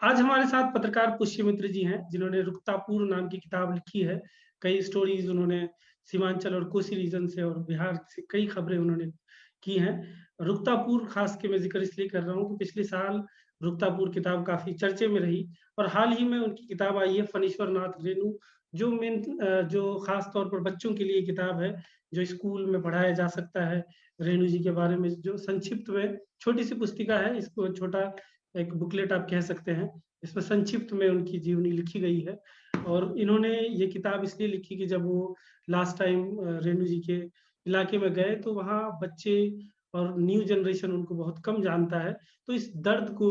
आज हमारे साथ पत्रकार पुष्यमित्र जी हैं, जिन्होंने रुकतापुर नाम की किताब लिखी है। कई स्टोरीज़ उन्होंने सीमांचल और कोसी रीजन से और बिहार से कई खबरें उन्होंने की हैं। रुकतापुर ख़ास के मैं ज़िक्र इसलिए कर रहा हूँ कि पिछले साल रुकतापुर किताब काफ़ी चर्चे में रही और हाल ही में उनकी किताब आई है फणीश्वर नाथ रेणु, जो ख़ास तौर पर बच्चों के लिए किताब है, जो स्कूल में पढ़ाया जा सकता है। रेणु जी के बारे में जो संक्षिप्त में छोटी-सी पुस्तिका है, इसको छोटा एक बुकलेट आप कह सकते हैं। इसमें संक्षिप्त में उनकी जीवनी लिखी गई है और इन्होंने ये किताब इसलिए लिखी कि जब वो लास्ट टाइम रेणु जी के इलाके में गए तो वहाँ बच्चे और न्यू जनरेशन उनको बहुत कम जानता है। तो इस दर्द को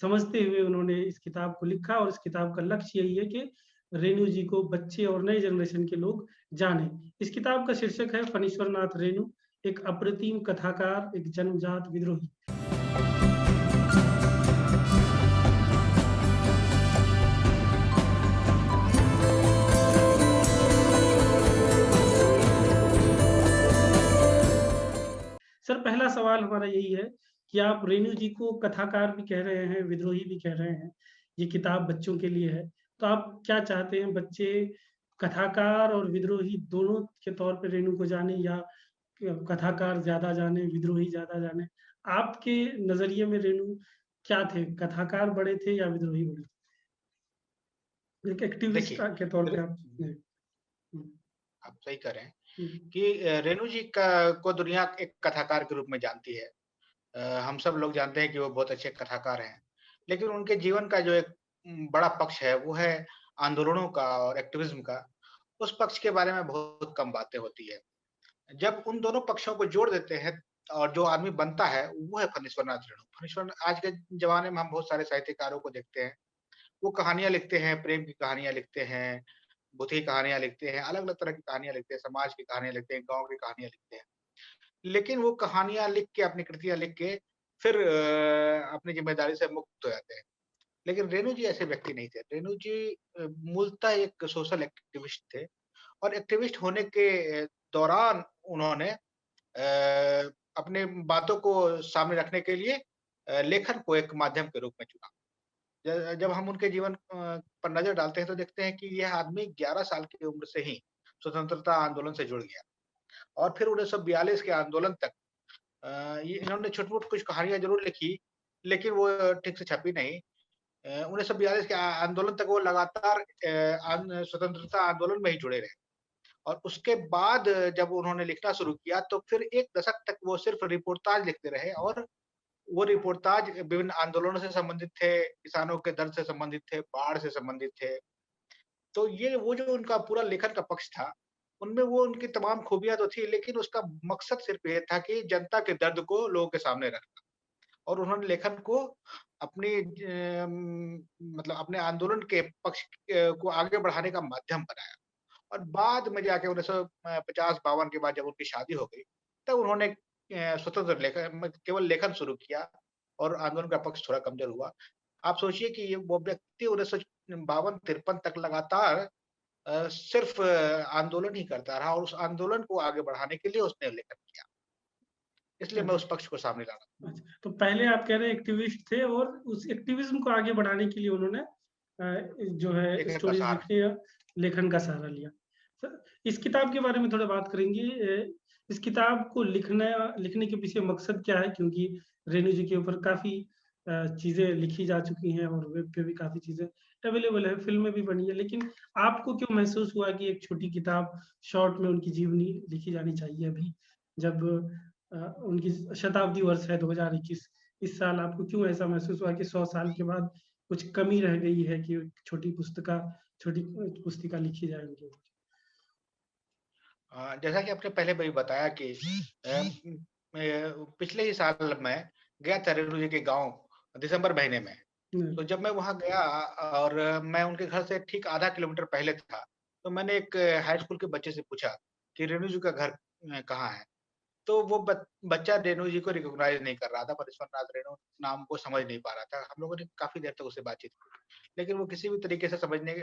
समझते हुए उन्होंने इस किताब को लिखा और इस किताब का लक्ष्य यही है कि रेणु जी को बच्चे और नए जनरेशन के लोग जानें। इस किताब का शीर्षक है फणीश्वर नाथ रेणु, एक अप्रतिम कथाकार, एक जन्मजात विद्रोही। सर, पहला सवाल हमारा यही है कि आप रेणु जी को कथाकार भी कह रहे हैं, विद्रोही भी कह रहे हैं। ये किताब बच्चों के लिए है। तो आप क्या चाहते हैं बच्चे कथाकार और विद्रोही दोनों के तौर पे रेणु को जानें या कथाकार ज़्यादा जानें, विद्रोही ज़्यादा जानें? आपके नज़रिए में रेणु क्या थे? कथाकार बड़े थे या विद्रोही बड़े थे? एक एक्टिविस्ट देखिए, के तौर रे पे आप हुँ, हुँ, आप सही कह रहे हैं हुँ, कि रेणु जी का को दुनिया एक कथाकार के रूप में जानती है। हम सब लोग जानते हैं कि वो बहुत अच्छे कथाकार हैं। लेकिन उनके जीवन का जो एक बड़ा पक्ष है, वो है आंदोलनों का और एक्टिविज़्म का। उस पक्ष के बारे में बहुत कम बातें होती है। जब उन दोनों पक्षों को जोड़ देते हैं और जो आदमी बनता है, वो है फणीश्वरनाथ रेणु। फणीश्वर आज के ज़माने में हम बहुत सारे साहित्यकारों को देखते हैं। वो कहानियाँ लिखते हैं, प्रेम की कहानियाँ लिखते हैं, भूत की कहानियाँ लिखते हैं, अलग-अलग तरह की कहानियाँ लिखते हैं, समाज की कहानियाँ लिखते हैं, गाँव की कहानियाँ लिखते हैं। लेकिन वो कहानियाँ लिख के, अपनी कृतियाँ लिख के फिर अपनी ज़िम्मेदारी से मुक्त हो जाते हैं। लेकिन रेणु जी ऐसे व्यक्ति नहीं थे। रेणु जी मूलतः एक सोशल एक्टिविस्ट थे और एक्टिविस्ट होने के दौरान उन्होंने अपने बातों को सामने रखने के लिए लेखन को एक माध्यम के रूप में चुना। जब हम उनके जीवन पर नज़र डालते हैं तो देखते हैं कि यह आदमी 11 साल की उम्र से ही स्वतंत्रता आंदोलन से जुड़ गया और फिर 1942 के आंदोलन तक ये इन्होंने छोटी-मोटी कुछ कहानियाँ ज़रूर लिखी, लेकिन वो ठीक से छपी नहीं। 1942 के आंदोलन तक वो लगातार स्वतंत्रता आंदोलन में ही जुड़े रहे और उसके बाद जब उन्होंने लिखना शुरू किया तो फिर 1 दशक तक वो सिर्फ़ रिपोर्टाज लिखते रहे और वो रिपोर्टाज विभिन्न आंदोलनों से संबंधित थे, किसानों के दर्द से संबंधित थे, बाढ़ से संबंधित थे। तो ये वो जो उनका पूरा लेखन का पक्ष था, उनमें वो उनकी तमाम खूबियाँ तो थी, लेकिन उसका मकसद सिर्फ़ ये था कि जनता के दर्द को लोगों के सामने रखना और उन्होंने लेखन को अपनी मतलब अपने आंदोलन के पक्ष को आगे बढ़ाने का माध्यम बनाया और बाद में जाके 1950-52 के बाद जब उनकी शादी हो गई, तब उन्होंने स्वतंत्र केवल लेखन शुरू किया और आंदोलन का पक्ष थोड़ा कमज़ोर हुआ। आप सोचिए कि ये वो व्यक्ति 1952-53 तक लगातार सिर्फ़ आंदोलन ही करता रहा और उस आंदोलन को आगे बढ़ाने के लिए उसने लेखन किया। इसलिए मैं उस अच्छा। पक्ष को सामने ला रहा हूँ। अच्छा, तो पहले आप कह रहे हैं एक्टिविस्ट थे और उस एक्टिविज़्म को आगे बढ़ाने के लिए उन्होंने जो है लेखन का स्टोरीज़ सहारा लिखी या लेखन का सहारा लिया। सर, इस किताब के बारे में थोड़ा बात करेंगे। इस किताब को लिखने के पीछे मकसद क्या है? क्योंकि रेणु जी के ऊपर काफ़ी चीज़ें लिखी जा चुकी हैं और वेब पे भी काफ़ी चीज़ें अवेलेबल है, फ़िल्में भी बनी है। लेकिन आपको क्यों महसूस हुआ कि एक छोटी किताब शॉर्ट में उनकी जीवनी लिखी जानी चाहिए अभी, जब उनकी शताब्दी वर्ष है 2021। इस साल आपको क्यों ऐसा महसूस हुआ कि 100 साल के बाद कुछ कमी रह गई है कि छोटी पुस्तिका लिखी जाए उनके ऊपर? जैसा कि आपने पहले भी बताया कि पिछले ही साल मैं गया था रेणु जी के गाँव दिसंबर महीने में। हुँ, तो जब मैं वहाँ गया और मैं उनके घर से ठीक आधा किलोमीटर पहले था, तो मैंने एक हाई स्कूल के बच्चे से पूछा कि रेणु जी का घर कहाँ है? तो वो बच्चा रेणु जी को रिकॉग्नाइज़ नहीं कर रहा था, परमेश्वरनाथ रेणु नाम को समझ नहीं पा रहा था। हम लोगों ने काफ़ी देर तक उससे बातचीत की, लेकिन वो किसी भी तरीके से समझने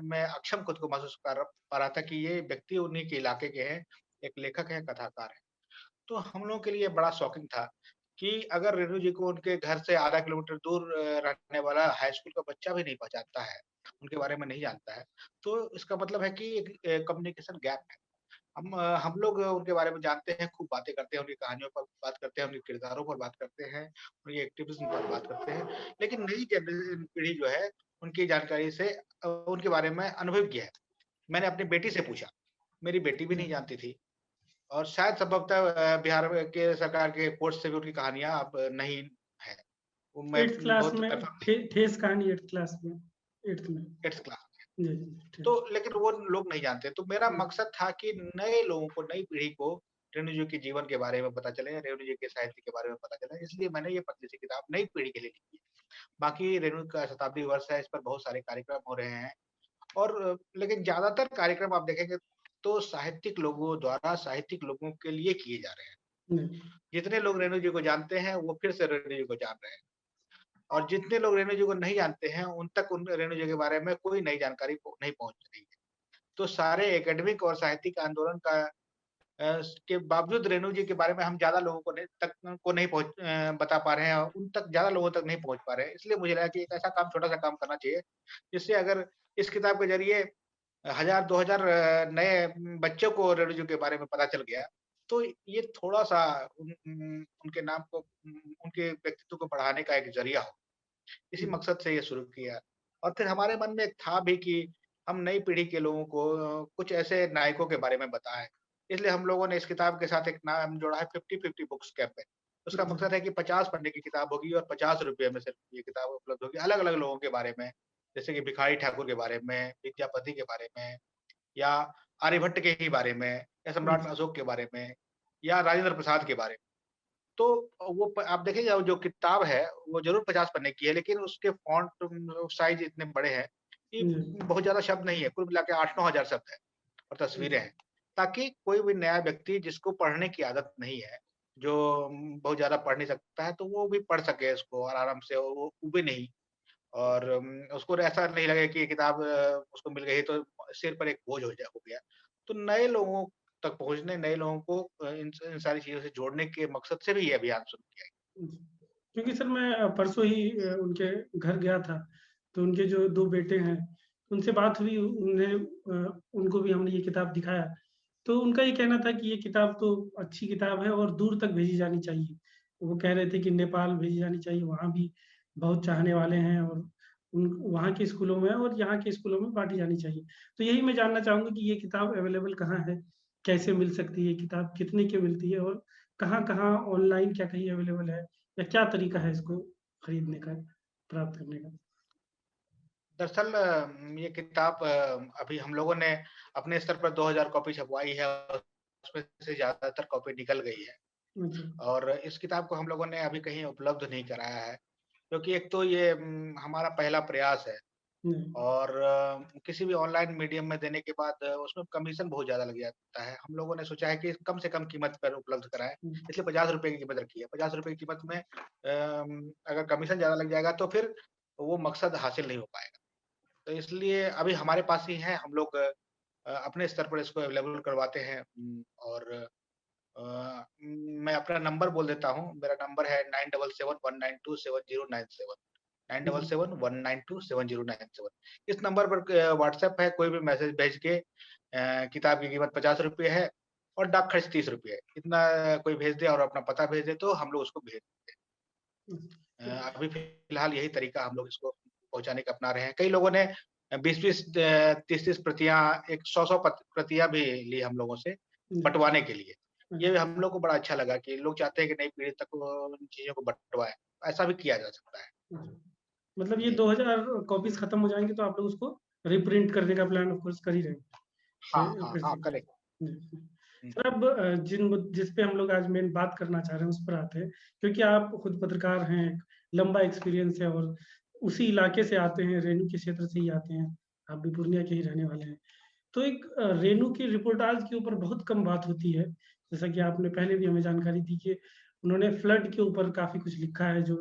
में अक्षम खुद को महसूस कर पा रहा था कि ये व्यक्ति उन्हीं के इलाके के हैं, एक लेखक हैं, कथाकार हैं। तो हम लोगों के लिए बड़ा शॉकिंग था कि अगर रेणु जी को उनके घर से आधा किलोमीटर दूर रहने वाला हाई स्कूल का बच्चा भी नहीं पहचानता है, उनके बारे में नहीं जानता है, तो इसका मतलब है कि एक कम्युनिकेशन गैप है। हम लोग उनके बारे में जानते हैं, खूब बातें करते हैं, उनकी कहानियों पर बात करते हैं, उनके किरदारों पर बात करते हैं, उनकी एक्टिविज़्म पर बात करते हैं। लेकिन नई पीढ़ी जो है, उनकी जानकारी से उनके बारे में अनुभवज्ञ है। मैंने अपनी बेटी से पूछा, मेरी बेटी भी जी। नहीं जानती थी और शायद संभवतः बिहार में के सरकार के कोर्स से भी उनकी कहानियाँ अब नहीं है। वो मैं 8th क्लास बहुत में कन्फर्म नहीं ठेस कहानी 8th क्लास में, 8th में। 8th क्लास में। जी, जी, तो ठेस। लेकिन वो लोग नहीं जानते। तो मेरा हुँ, मकसद था कि नए लोगों को, नई पीढ़ी को रेणु जी के जीवन के बारे में पता चले, रेणु जी के साहित्य के बारे में पता चले, इसलिए मैंने ये पतली सी किताब नई पीढ़ी के लिए लिखी है। बाकी रेणु का शताब्दी वर्ष है, इस पर बहुत सारे कार्यक्रम हो रहे हैं और लेकिन ज़्यादातर कार्यक्रम आप देखेंगे तो साहित्यिक लोगों द्वारा साहित्यिक लोगों के लिए किए जा रहे हैं। जी, जितने लोग रेणु जी को जानते हैं, वो फिर से रेणु जी को जान रहे हैं और जितने लोग रेणु जी को नहीं जानते हैं, उन तक उन रेणु जी के बारे में कोई नई जानकारी नहीं पहुँच रही है। तो सारे एकेडमिक और साहित्यिक आंदोलन का के बावजूद रेणु जी के बारे में हम ज़्यादा लोगों को नहीं बता पा रहे हैं और उन तक ज़्यादा लोगों तक नहीं पहुँच पा रहे हैं। इसलिए मुझे लगा कि एक ऐसा काम, छोटा-सा काम करना चाहिए, जिससे अगर इस किताब के ज़रिए 1000 2000 नए बच्चों को रेणु जी के बारे में पता चल गया, तो ये थोड़ा-सा उनके नाम को, उनके व्यक्तित्व को बढ़ाने का एक ज़रिया हो। इसी हुँ, मकसद से ये शुरू किया और फिर हमारे मन में एक था भी कि हम नई पीढ़ी के लोगों को कुछ ऐसे नायकों के बारे में बताएँ। इसलिए हम लोगों ने इस किताब के साथ एक नाम जोड़ा है 50-50 बुक्स कैंपेन। उसका जी, मकसद है कि 50 पन्ने की किताब होगी और ₹50 में सिर्फ ये किताब उपलब्ध होगी। अलग-अलग लोगों के बारे में, जैसे कि भिखारी ठाकुर के बारे में, विद्यापति के बारे में या आर्यभट्ट के ही बारे में या सम्राट जी, अशोक के बारे में या राजेंद्र प्रसाद के बारे में। तो वो आप देखेंगे वो जो किताब है, वो ज़रूर 50 पन्ने की है, लेकिन उसके फ़ॉन्ट साइज़ इतने बड़े हैं कि जी, बहुत ज़्यादा शब्द नहीं है, कुल मिला के 8-9 हज़ार शब्द हैं और तस्वीरें हैं। ताकि कोई भी नया व्यक्ति जिसको पढ़ने की आदत नहीं है, जो बहुत ज़्यादा पढ़ नहीं सकता है, तो वो भी पढ़ सके इसको और आराम से, और वो ऊबे नहीं और उसको ऐसा नहीं लगे कि ये किताब उसको मिल गई तो सिर पर एक बोझ हो गया। तो नए लोगों तक पहुँचने, नए लोगों को इन सारी चीज़ों से जोड़ने के मकसद से भी ये अभियान शुरू किया गया। जी। क्योंकि सर मैं परसों ही उनके घर गया था, तो उनके जो 2 बेटे हैं, उनसे बात हुई, उनको भी हमने ये किताब दिखाया। तो उनका ये कहना था कि ये किताब तो अच्छी किताब है और दूर तक भेजी जानी चाहिए। वो कह रहे थे कि नेपाल भेजी जानी चाहिए, वहाँ भी बहुत चाहने वाले हैं और उन वहाँ के स्कूलों में और यहाँ के स्कूलों में बाँटी जानी चाहिए। तो यही मैं जानना चाहूँगा कि ये किताब अवेलेबल कहाँ है? कैसे मिल सकती है ये किताब? कितने की मिलती है और कहाँ-कहाँ ऑनलाइन क्या कहीं अवेलेबल है? या क्या तरीका है इसको खरीदने का, प्राप्त करने का? दरअसल ये किताब अभी हम लोगों ने अपने स्तर पर 2000 कॉपी छपवाई है, उसमें से ज़्यादातर कॉपी निकल गई है अच्छा। और इस किताब को हम लोगों ने अभी कहीं उपलब्ध नहीं कराया है, क्योंकि एक तो ये हमारा पहला प्रयास है नहीं। और किसी भी ऑनलाइन मीडियम में देने के बाद उसमें कमीशन बहुत ज़्यादा लग जाता है। हम लोगों ने सोचा है कि कम से कम कीमत पर उपलब्ध कराएँ, हुँ, इसलिए ₹50 की कीमत रखी है। ₹50 की कीमत में अगर कमीशन ज़्यादा लग जाएगा तो फिर वो मकसद हासिल नहीं हो पाएगा। तो इसलिए अभी हमारे पास ही है, हम लोग अपने स्तर पर इसको अवेलेबल करवाते हैं और मैं अपना नंबर बोल देता हूँ। मेरा नंबर है 9771927097 जी। 9771927097। इस नंबर पर व्हाट्सएप है, कोई भी मैसेज भेज के किताब की कीमत ₹50 है और डाक खर्च ₹30 है। इतना कोई भेज दे और अपना पता भेज दे तो हम लोग उसको भेज देते तो हैं। अभी फिलहाल यही तरीका हम लोग इसको पहुँचाने का अपना रहे हैं। कई लोगों ने 20-20 30-30 प्रतियाँ, एक 100-100 प्रतियाँ भी ली हम लोगों से जी, बँटवाने के लिए। ये अच्छा, हम लोग को बड़ा अच्छा लगा कि लोग चाहते हैं कि नई पीढ़ी तक इन चीज़ों को बँटवाएँ। ऐसा भी किया जा सकता है। अच्छा। मतलब ये जी। 2000 कॉपीज़ खत्म हो जाएँगी तो आप लोग उसको रीप्रिंट करने का प्लान ऑफ कोर्स कर ही रहे हैं। हाँ, हाँ, फिर हाँ, से जी, करेक्ट। जी। हुँ, सर अब जिस पे हम लोग आज मेन बात करना चाह रहे हैं उस पर आते हैं, क्योंकि आप खुद पत्रकार हैं, एक लंबा एक्सपीरियंस है और उसी इलाके से आते हैं, रेणु के क्षेत्र से ही आते हैं, आप भी पूर्णिया के ही रहने वाले हैं। तो एक रेणु की रिपोर्टाज के ऊपर बहुत कम बात होती है। जैसा कि आपने पहले भी हमें जानकारी दी कि उन्होंने फ्लड के ऊपर काफ़ी कुछ लिखा है जो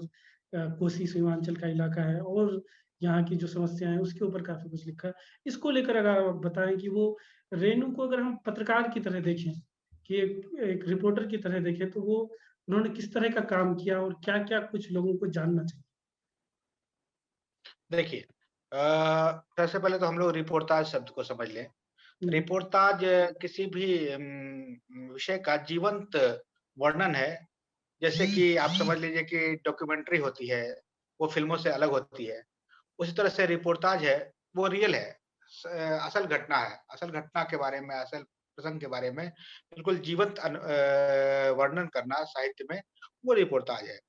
कोसी सीमांचल का इलाका है और यहाँ की जो समस्याएँ हैं उसके ऊपर काफ़ी कुछ लिखा है। इसको लेकर अगर आप बताएँ कि वो रेणु को अगर हम पत्रकार की तरह देखें, कि एक एक रिपोर्टर की तरह देखें तो वो उन्होंने किस तरह का काम किया और क्या-क्या कुछ लोगों को जानना चाहिए? देखिए सबसे पहले तो हम लोग रिपोर्टाज शब्द को समझ लें। हुँ, रिपोर्टाज किसी भी विषय का जीवंत वर्णन है। जैसे कि आप समझ लीजिए कि डॉक्यूमेंट्री होती है, वो फ़िल्मों से अलग होती है। उसी तरह से रिपोर्टाज है, वो रियल है। असल घटना है। असल घटना के बारे में, असल प्रसंग के बारे में बिल्कुल जीवंत वर्णन करना साहित्य में, वो रिपोर्टाज है।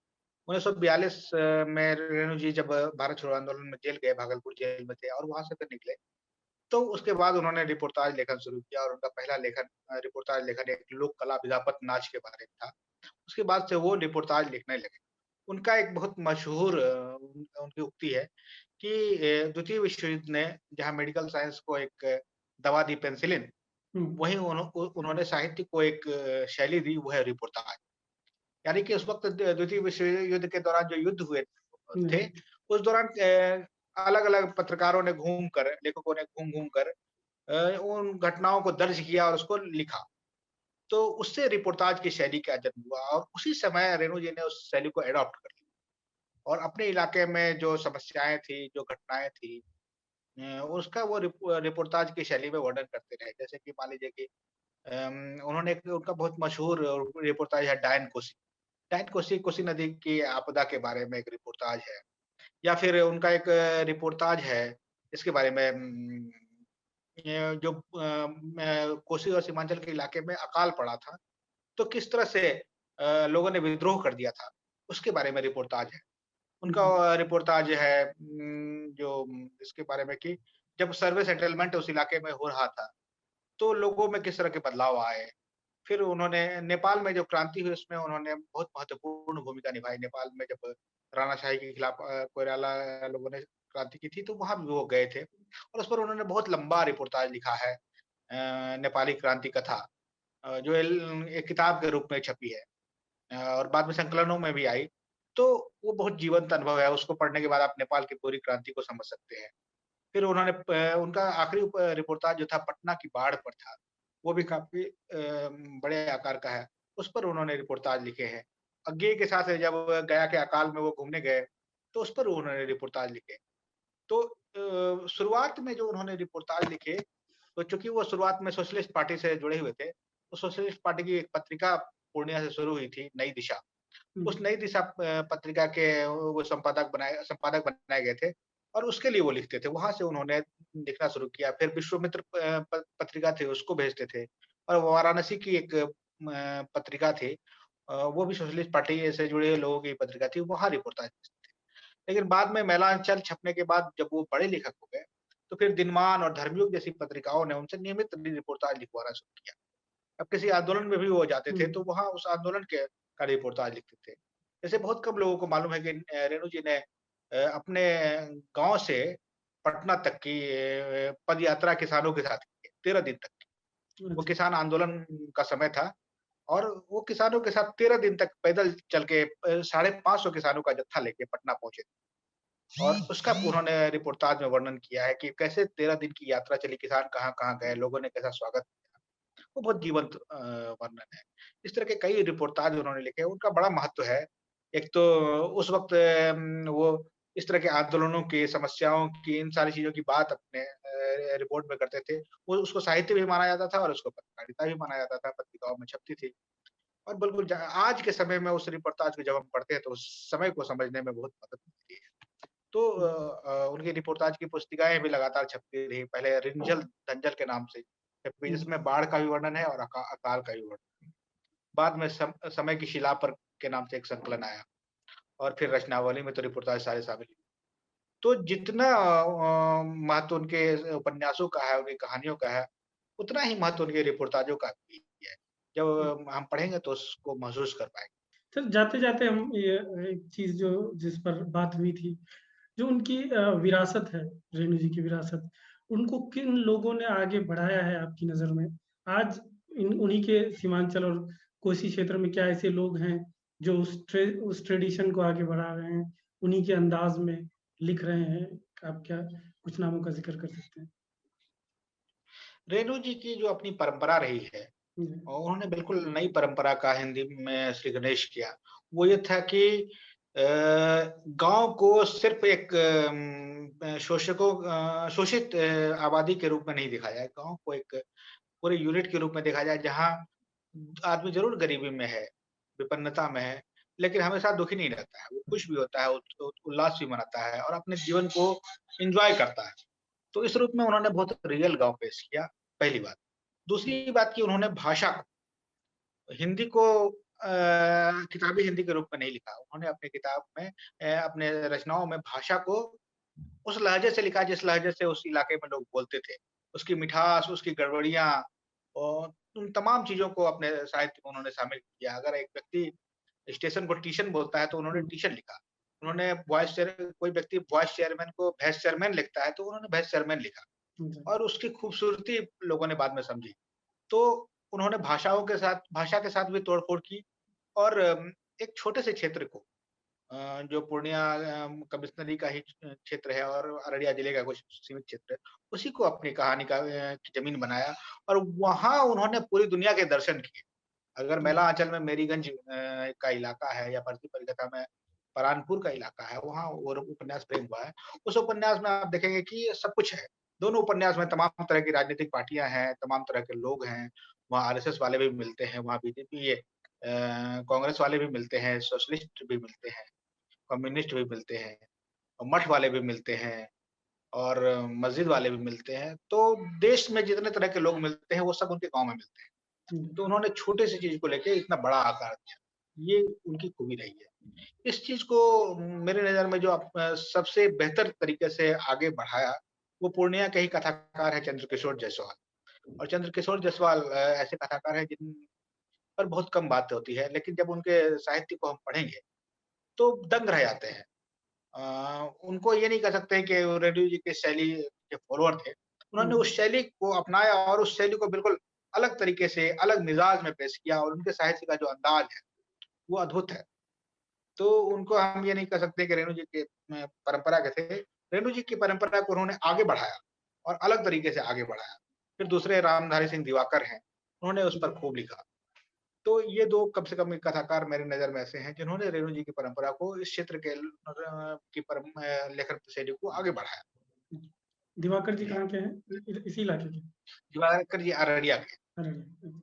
1942 में रेणु जी जब भारत छोड़ो आंदोलन में जेल गए, भागलपुर जेल में थे और वहाँ से फिर निकले, तो उसके बाद उन्होंने रिपोर्टाज लेखन शुरू किया और उनका पहला लेखन रिपोर्टाज लेखन एक लोक कला विधापत नाच के बारे में था। उसके बाद से वो रिपोर्टाज लिखने लगे। उनका एक बहुत मशहूर उनकी उक्ति है कि द्वितीय विश्व युद्ध ने जहाँ मेडिकल साइंस को एक दवा दी पेनिसिलिन, हुँ, वहीं उन्होंने साहित्य को एक शैली दी, वो है रिपोर्टाज। यानी कि उस वक़्त द्वितीय विश्व युद्ध के दौरान जो युद्ध हुए थे, राइट। उस दौरान अलग-अलग पत्रकारों ने घूम-कर, लेखकों ने घूम-घूम कर उन घटनाओं को दर्ज किया और उसको लिखा। तो उससे रिपोर्टाज की शैली का जन्म हुआ और उसी समय रेणु जी ने उस शैली को एडॉप्ट कर लिया और अपने इलाके में जो समस्याएँ थी, जो घटनाएँ थी उसका वो रिपोर्टाज की शैली में वर्णन करते रहे। जैसे कि मान लीजिए कि उन्होंने एक उनका बहुत मशहूर रिपोर्टाज है डायन कोसी। डायन कोसी, कोसी नदी की आपदा के बारे में एक रिपोर्टाज है या फिर उनका एक रिपोर्टाज है इसके बारे में जो कोसी और सीमांचल के इलाके में अकाल पड़ा था, तो किस तरह से लोगों ने विद्रोह कर दिया था, उसके बारे में रिपोर्टाज है। उनका जी, रिपोर्टाज है इसके बारे में कि जब सर्वे सेटलमेंट उस इलाके में हो रहा था, तो लोगों में किस तरह के बदलाव आए। फिर उन्होंने नेपाल में जो क्रांति हुई उसमें उन्होंने बहुत महत्वपूर्ण भूमिका निभाई। नेपाल में जब राणाशाही के खिलाफ कोइराला लोगों ने क्रांति की थी, तो वहाँ भी वो गए थे और उस पर उन्होंने बहुत लंबा रिपोर्टाज लिखा है नेपाली क्रांति कथा जो एक किताब के रूप में छपी है और बाद में संकलनों में भी आई। तो वो बहुत जीवंत अनुभव है, उसको पढ़ने के बाद आप नेपाल की पूरी क्रांति को समझ सकते हैं। फिर उन्होंने उनका आखिरी रिपोर्टाज जो था पटना की बाढ़ पर था, वो भी काफ़ी बड़े आकार का है। उस पर उन्होंने रिपोर्टाज लिखे हैं। अज्ञे के साथ जब गया के अकाल में वो घूमने गए, तो उस पर उन्होंने रिपोर्टाज लिखे। तो शुरुआत में जो उन्होंने रिपोर्टाज लिखे, तो चूँकि वो शुरुआत में सोशलिस्ट पार्टी से जुड़े हुए थे, तो सोशलिस्ट पार्टी की एक पत्रिका पूर्णिया से शुरू हुई थी, नई दिशा। हुँ, उस नई दिशा पत्रिका के वो संपादक बनाए गए थे और उसके लिए वो लिखते थे। वहाँ से उन्होंने लिखना शुरू किया। फिर विश्वामित्र पत्रिका थी उसको भेजते थे और वाराणसी की एक पत्रिका थी वो भी सोशलिस्ट पार्टी से जुड़े लोगों की पत्रिका थी, वहाँ रिपोर्टाज भेजते थे। लेकिन बाद में मैलांचल छपने के बाद जब वो बड़े लेखक हो गए, तो फिर दिनमान और धर्मयुग जैसी पत्रिकाओं ने उनसे नियमित रिपोर्टाज लिखवाना शुरू किया। अब किसी आंदोलन में भी वो जाते हुँ, थे, तो वहाँ उस आंदोलन के का रिपोर्टाज लिखते थे। जैसे बहुत कम लोगों को मालूम है कि रेणु जी ने अपने गाँव से पटना तक की पद यात्रा किसानों के साथ की है, 13 दिन तक की। वो अच्छा। किसान आंदोलन का समय था और वो किसानों के साथ 13 दिन तक पैदल चल के 550 किसानों का जत्था लेके पटना पहुँचे और उसका उन्होंने रिपोर्टाज में वर्णन किया है कि कैसे 13 दिन की यात्रा चली, किसान कहाँ-कहाँ गए, लोगों ने कैसा स्वागत वो बहुत जीवंत वर्णन है। इस तरह के कई रिपोर्टाज उन्होंने लिखे, उनका बड़ा महत्व है। एक तो उस वक़्त वो इस तरह के आंदोलनों की, समस्याओं की, इन सारी चीज़ों की बात अपने रिपोर्ट में करते थे। वो उसको साहित्य भी माना जाता था और उसको पत्रकारिता भी माना जाता था, पत्रिकाओं में छपती थी। और बिल्कुल आज के समय में उस रिपोर्टाज को जब हम पढ़ते हैं तो उस समय को समझने में बहुत मदद मिलती है। तो हुँ, उनकी रिपोर्टाज की पुस्तिकाएँ भी लगातार छपती रही। पहले रिंझल दंजल के नाम से छपी हुँ, जिसमें बाढ़ का भी वर्णन है और अकाल का भी वर्णन है। बाद में समय की शिला पर के नाम से एक संकलन आया और फिर रचनावली में तो रिपोर्टाज सारे शामिल हुए। तो जितना महत्व उनके उपन्यासों का है, उनकी कहानियों का है, उतना ही महत्व उनके रिपोर्टाजों का भी है। हुँ। जब हम पढ़ेंगे तो उसको महसूस कर पाएँगे। सर जाते-जाते हम ये एक चीज़ जो जिस पर बात हुई थी, जो उनकी विरासत है, रेणु जी की विरासत, उनको किन लोगों ने आगे बढ़ाया है आपकी नज़र में? आज इन उन्हीं के सीमांचल और कोसी क्षेत्र में क्या ऐसे लोग हैं, जो उस ट्रेडिशन को आगे बढ़ा रहे हैं, उन्हीं के अंदाज़ में लिख रहे हैं? आप क्या कुछ नामों का ज़िक्र कर सकते हैं? रेणु जी की जो अपनी परंपरा रही है, जी, और उन्होंने बिल्कुल नई परंपरा का हिंदी में श्री गणेश किया। वो ये था कि गाँव को सिर्फ़ एक शोषित आबादी के रूप में नहीं देखा जाए। गाँव को एक पूरे यूनिट के रूप में देखा जाए, जहाँ आदमी ज़रूर गरीबी में है, विपन्नता में है, लेकिन हमेशा दुखी नहीं रहता है। वो खुश भी होता है, उल्लास भी मनाता है और अपने जीवन को एन्जॉय करता है। तो इस रूप में उन्होंने बहुत रियल गाँव पेश किया, पहली बात। दूसरी बात कि उन्होंने भाषा को, हिंदी को किताबी हिंदी के रूप में नहीं लिखा। उन्होंने अपनी किताब में अपने रचनाओं में भाषा को उस लहजे से लिखा जिस लहजे से उस इलाके में लोग बोलते थे। उसकी मिठास, उसकी गड़बड़ियाँ और उन तमाम चीज़ों को अपने साहित्य में उन्होंने शामिल किया। अगर एक व्यक्ति स्टेशन को टीशन बोलता है, तो उन्होंने हुँ, टीशन लिखा। उन्होंने कोई व्यक्ति वाइस चेयरमैन को वाइस चेयरमैन लिखता है, तो उन्होंने वाइस चेयरमैन लिखा जी, और उसकी खूबसूरती लोगों ने बाद में समझी। तो उन्होंने भाषा के साथ भी तोड़-फोड़ की और एक छोटे से क्षेत्र को जो पूर्णिया कमिश्नरी का ही क्षेत्र है और अररिया जिले का कुछ सीमित क्षेत्र है, उसी को अपनी कहानी का की ज़मीन बनाया और वहाँ उन्होंने पूरी दुनिया के दर्शन किए। अगर जी, मैला आंचल में मेरीगंज का इलाका है या परती परिकथा में परानपुर का इलाका है, वहाँ वो उपन्यास प्रेम हुआ है। उस उपन्यास में आप देखेंगे कि सब कुछ है। दोनों उपन्यास में तमाम तरह की राजनीतिक पार्टियाँ हैं, तमाम तरह के लोग हैं। वहाँ आरएसएस वाले भी मिलते हैं, वहाँ बीजेपी कांग्रेस वाले भी मिलते हैं, सोशलिस्ट भी मिलते हैं, कम्युनिस्ट भी मिलते हैं और मठ वाले भी मिलते हैं और मस्जिद वाले भी मिलते हैं। तो देश में जितने तरह के लोग मिलते हैं, वो सब उनके गाँव में मिलते हैं। जी, तो उन्होंने छोटे-सी चीज़ को लेके इतना बड़ा आकार दिया। ये उनकी खूबी रही है। इस चीज़ को मेरी नज़र में जो सबसे बेहतर तरीके से आगे बढ़ाया, वो पूर्णिया के ही कथाकार हैं चंद्रकिशोर जायसवाल। और चंद्रकिशोर जायसवाल ऐसे कथाकार हैं जिन पर बहुत कम बात होती है, लेकिन जब उनके साहित्य को हम पढ़ेंगे, तो दंग रह जाते हैं। उनको ये नहीं कह सकते कि वो रेड्डी जी की शैली के फॉलोअर थे। उन्होंने हुँ, उस शैली को अपनाया और उस शैली को बिल्कुल अलग तरीके से, अलग मिज़ाज में पेश किया और उनके साहित्य का जो अंदाज़ है, वो अद्भुत है। तो उनको हम ये नहीं कह सकते कि रेणु जी के परंपरा के थे। रेणु जी की परंपरा को उन्होंने आगे बढ़ाया और अलग तरीके से आगे बढ़ाया। फिर दूसरे रामधारी सिंह दिवाकर हैं, उन्होंने उस पर जी। खूब लिखा। तो ये 2 कम से कम कथाकार मेरी नज़र में ऐसे हैं जिन्होंने रेणु जी की परंपरा को इस क्षेत्र के लेखन शैली को आगे बढ़ाया। दिवाकर जी जी, कहाँ के हैं? इसी इलाके के? दिवाकर जी अररिया के। अररिया।